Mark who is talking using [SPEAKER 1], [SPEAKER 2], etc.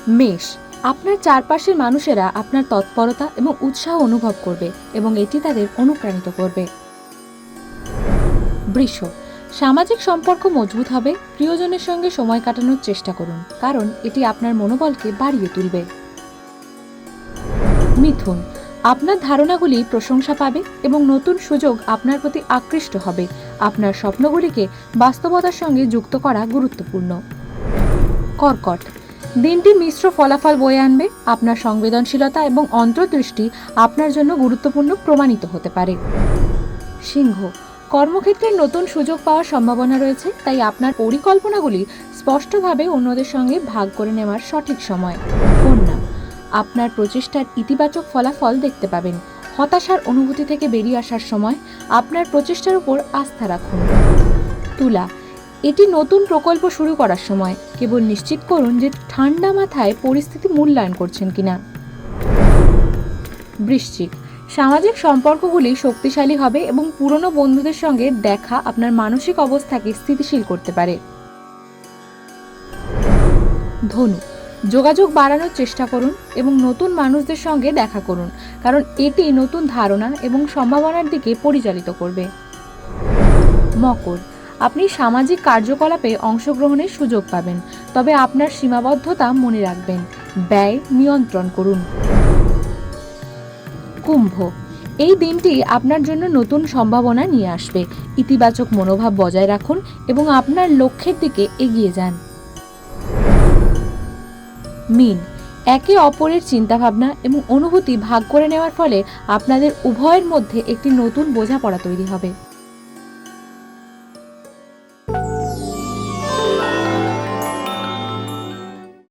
[SPEAKER 1] মেষ, আপনার চারপাশের মানুষেরা আপনার তৎপরতা এবং উৎসাহ অনুভব করবে এবং এটি তাদের অনুপ্রাণিত করবে। বৃষ, সামাজিক সম্পর্ক মজবুত হবে। প্রিয়জনের সঙ্গে সময় কাটানোর চেষ্টা করুন, কারণ এটি আপনার মনোবলকে বাড়িয়ে তুলবে। মিথুন, আপনার ধারণাগুলি প্রশংসা পাবে এবং নতুন সুযোগ আপনার প্রতি আকৃষ্ট হবে। আপনার স্বপ্নগুলিকে বাস্তবতার সঙ্গে যুক্ত করা গুরুত্বপূর্ণ। কর্কট, দিনটি মিশ্র ফলাফল বয়ে আনবে। আপনার সংবেদনশীলতা এবং অন্তর্দৃষ্টি আপনার জন্য গুরুত্বপূর্ণ প্রমাণিত হতে পারে। সিংহ, কর্মক্ষেত্রে নতুন সুযোগ পাওয়ার সম্ভাবনা রয়েছে, তাই আপনার পরিকল্পনাগুলি স্পষ্টভাবে অন্যদের সঙ্গে ভাগ করে নেওয়ার সঠিক সময়। কন্যা, আপনার প্রচেষ্টার ইতিবাচক ফলাফল দেখতে পাবেন। হতাশার অনুভূতি থেকে বেরিয়ে আসার সময় আপনার প্রচেষ্টার উপর আস্থা রাখুন। তুলা, এটি নতুন প্রকল্প শুরু করার সময়। কেবল নিশ্চিত করুন যে ঠান্ডা মাথায় পরিস্থিতি মূল্যায়ন করছেন কিনা। বৃশ্চিক, সামাজিক সম্পর্কগুলি শক্তিশালী হবে এবং পুরনো বন্ধুদের সঙ্গে দেখা আপনার মানসিক অবস্থাকে স্থিতিশীল করতে পারে। ধনু, যোগাযোগ বাড়ানোর চেষ্টা করুন এবং নতুন মানুষদের সঙ্গে দেখা করুন, কারণ এটি নতুন ধারণা এবং সম্ভাবনার দিকে পরিচালিত করবে। মকর, আপনি সামাজিক কার্যকলাপে অংশগ্রহণের সুযোগ পাবেন, তবে আপনার সীমাবদ্ধতা মনে রাখবেন। ব্যয় নিয়ন্ত্রণ করুন। কুম্ভ, এই দিনটি আপনার জন্য নতুন সম্ভাবনা নিয়ে আসবে। ইতিবাচক মনোভাব বজায় রাখুন এবং আপনার লক্ষ্যের দিকে এগিয়ে যান। মীন, একে অপরের চিন্তাভাবনা এবং অনুভূতি ভাগ করে নেওয়ার ফলে আপনাদের উভয়ের মধ্যে একটি নতুন বোঝাপড়া তৈরি হবে।